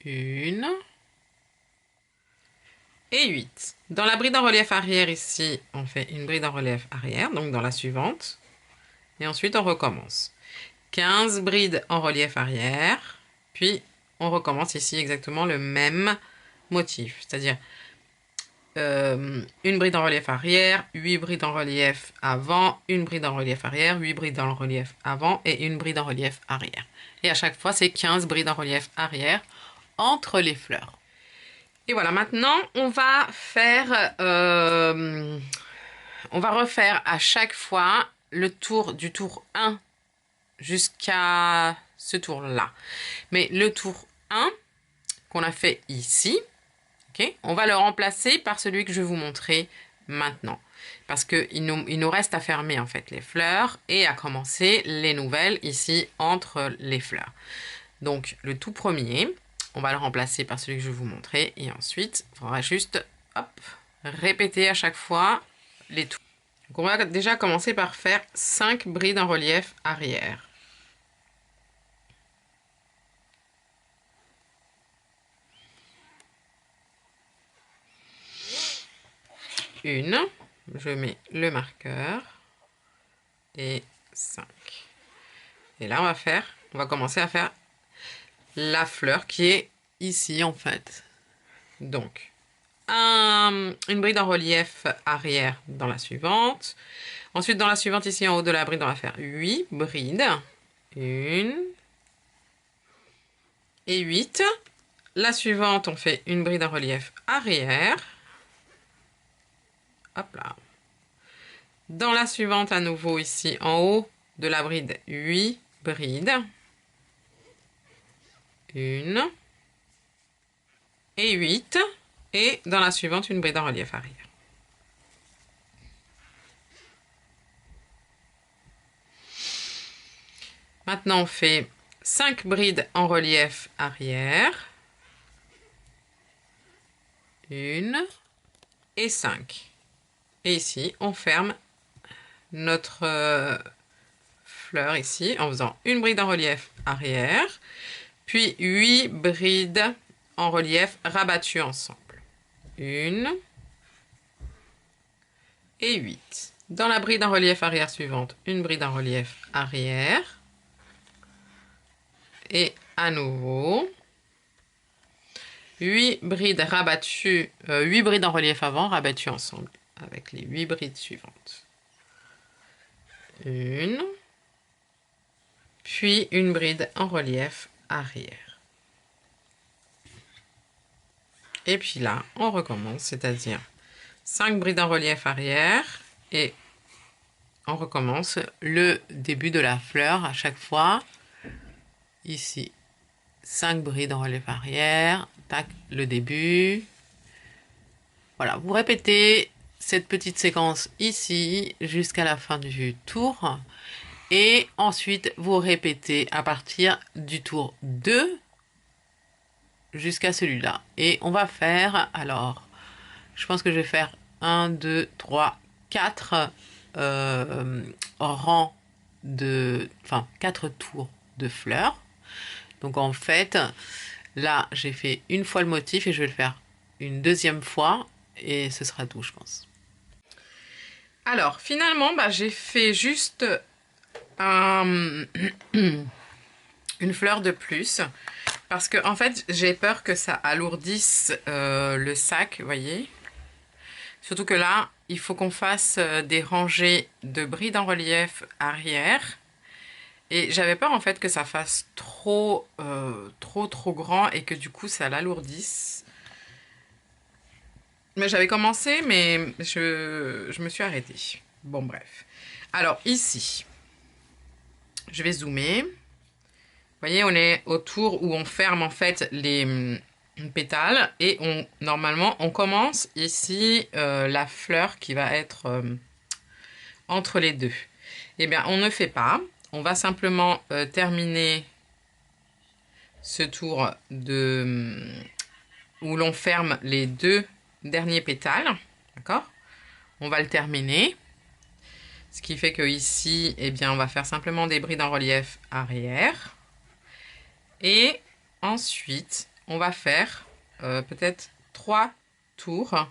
Une et 8. Dans la bride en relief arrière ici, on fait une bride en relief arrière, donc dans la suivante. Et ensuite, on recommence. 15 brides en relief arrière, puis on recommence ici exactement le même motif, c'est-à-dire une bride en relief arrière, 8 brides en relief avant, une bride en relief arrière, 8 brides en relief avant et une bride en relief arrière. Et à chaque fois, c'est 15 brides en relief arrière entre les fleurs. Et voilà, maintenant, on va faire... on va refaire à chaque fois le tour du tour 1 jusqu'à ce tour-là. Mais le tour 1 qu'on a fait ici, okay, on va le remplacer par celui que je vais vous montrer maintenant. Parce qu'il nous reste à fermer en fait les fleurs et à commencer les nouvelles ici entre les fleurs. Donc le tout premier, on va le remplacer par celui que je vais vous montrer et ensuite il faudra juste hop, répéter à chaque fois les tours. Donc on va déjà commencer par faire 5 brides en relief arrière. Une, je mets le marqueur et 5. Et là on va commencer à faire la fleur qui est ici en fait. Donc une bride en relief arrière dans la suivante. Ensuite dans la suivante ici en haut de la bride on va faire 8 brides. 1 et 8. La suivante on fait une bride en relief arrière. Hop là. Dans la suivante à nouveau ici en haut de la bride 8 brides. 1 et 8. Et dans la suivante, une bride en relief arrière. Maintenant, on fait 5 brides en relief arrière. 1 et 5. Et ici, on ferme notre fleur ici en faisant une bride en relief arrière, puis 8 brides en relief rabattues ensemble. 1 et 8. Dans la bride en relief arrière suivante, une bride en relief arrière. Et à nouveau, 8 brides rabattues, 8 brides en relief avant, rabattues ensemble avec les 8 brides suivantes. Une, puis une bride en relief arrière. Et puis là, on recommence, c'est-à-dire 5 brides en relief arrière et on recommence le début de la fleur à chaque fois. Ici, 5 brides en relief arrière, tac, le début. Voilà, vous répétez cette petite séquence ici jusqu'à la fin du tour. Et ensuite, vous répétez à partir du tour 2 jusqu'à celui-là. Et on va faire, alors, je pense que je vais faire 1, 2, 3, 4 rangs de... Enfin, 4 tours de fleurs. Donc en fait, là, j'ai fait une fois le motif et je vais le faire une deuxième fois. Et ce sera tout, je pense. Alors, finalement, j'ai fait juste une fleur de plus. Parce que, en fait, j'ai peur que ça alourdisse le sac, vous voyez. Surtout que là, il faut qu'on fasse des rangées de brides en relief arrière. Et j'avais peur en fait que ça fasse trop grand et que du coup ça l'alourdisse. Mais j'avais commencé, mais je me suis arrêtée. Bon, bref. Alors ici, je vais zoomer. Vous voyez, on est au tour où on ferme en fait les pétales et normalement on commence ici la fleur qui va être entre les deux. Eh bien, on ne fait pas. On va simplement terminer ce tour où l'on ferme les deux derniers pétales. D'accord? On va le terminer. Ce qui fait que ici, eh bien, on va faire simplement des brides en relief arrière. Et ensuite, on va faire peut-être 3 tours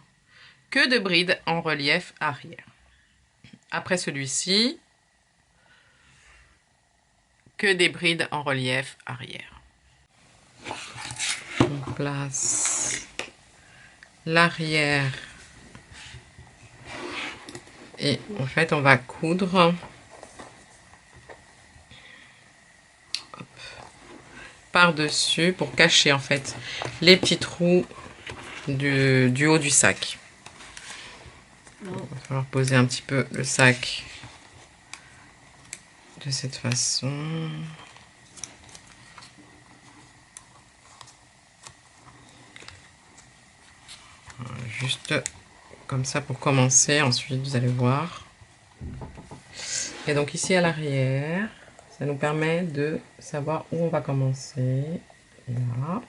que de brides en relief arrière. Après celui-ci, que des brides en relief arrière. On place l'arrière et en fait on va coudre par-dessus pour cacher en fait les petits trous du haut du sac. Il va falloir poser un petit peu le sac de cette façon. Juste comme ça pour commencer, ensuite vous allez voir. Et donc ici à l'arrière, ça nous permet de savoir où on va commencer. Là.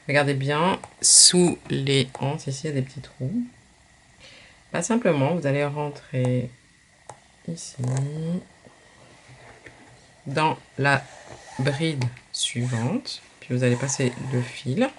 Regardez bien, sous les hanches, ici il y a des petits trous. Là simplement, vous allez rentrer ici, dans la bride suivante, puis vous allez passer le fil.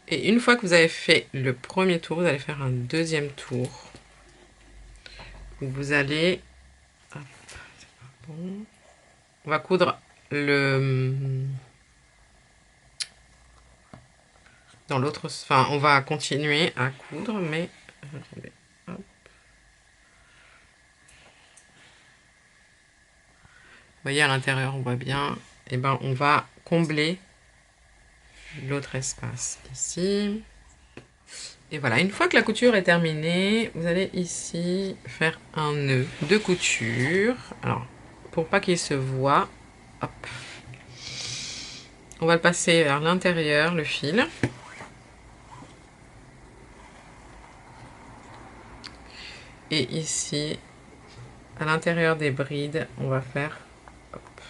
Et une fois que vous avez fait le premier tour, vous allez faire un deuxième tour. Où vous allez... Hop, c'est pas bon. On va coudre dans l'autre... Enfin, on va continuer à coudre, mais... Attendez. Hop. Vous voyez, à l'intérieur, on voit bien. Et ben, on va combler l'autre espace ici. Et voilà, une fois que la couture est terminée, vous allez ici faire un nœud de couture. Alors, pour pas qu'il se voit, hop, on va le passer vers l'intérieur, le fil. Et ici, à l'intérieur des brides, on va faire hop,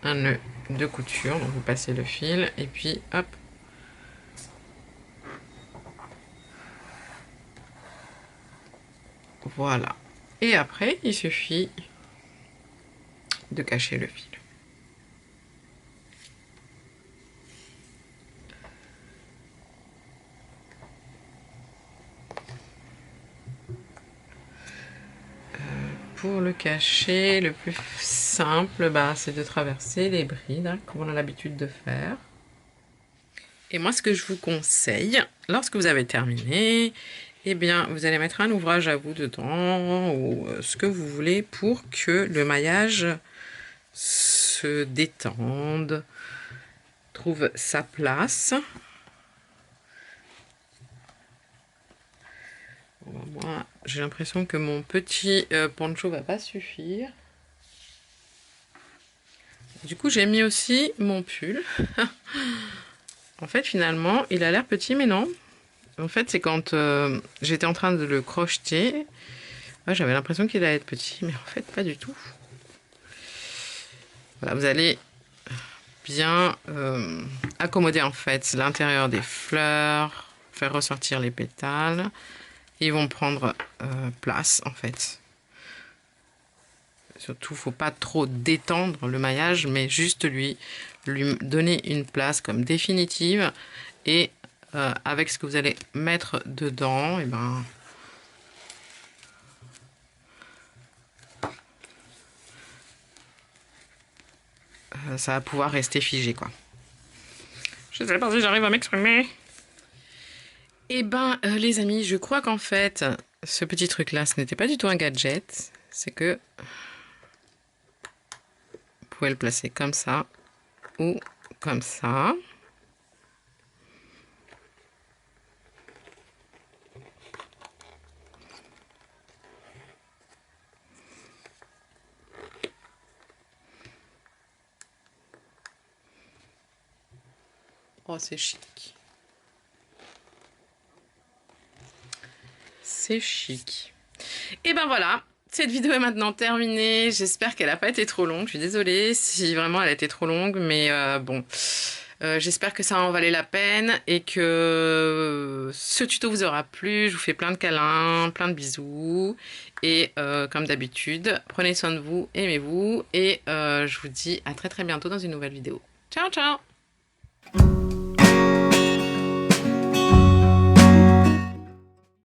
un nœud de couture. Donc vous passez le fil et puis hop. Voilà. Et après, il suffit de cacher le fil. Pour le cacher, le plus simple, c'est de traverser les brides, hein, comme on a l'habitude de faire. Et moi, ce que je vous conseille, lorsque vous avez terminé, eh bien, vous allez mettre un ouvrage à vous dedans, ou ce que vous voulez, pour que le maillage se détende, trouve sa place. Moi, j'ai l'impression que mon petit poncho va pas suffire. Du coup, j'ai mis aussi mon pull. En fait, finalement, il a l'air petit, mais non. En fait, c'est quand j'étais en train de le crocheter, j'avais l'impression qu'il allait être petit, mais en fait, pas du tout. Voilà, vous allez bien accommoder en fait l'intérieur des fleurs, faire ressortir les pétales. Ils vont prendre place en fait. Surtout, faut pas trop détendre le maillage, mais juste lui donner une place comme définitive. Et avec ce que vous allez mettre dedans, et ça va pouvoir rester figé, quoi. Je sais pas si j'arrive à m'exprimer. Et les amis, je crois qu'en fait, ce petit truc-là, ce n'était pas du tout un gadget. C'est que vous pouvez le placer comme ça ou comme ça. Oh, c'est chic. C'est chic. Et voilà, cette vidéo est maintenant terminée. J'espère qu'elle n'a pas été trop longue. Je suis désolée si vraiment elle a été trop longue, mais bon. J'espère que ça en valait la peine et que ce tuto vous aura plu. Je vous fais plein de câlins, plein de bisous. Et comme d'habitude, prenez soin de vous, aimez-vous. Et je vous dis à très très bientôt dans une nouvelle vidéo. Ciao ciao!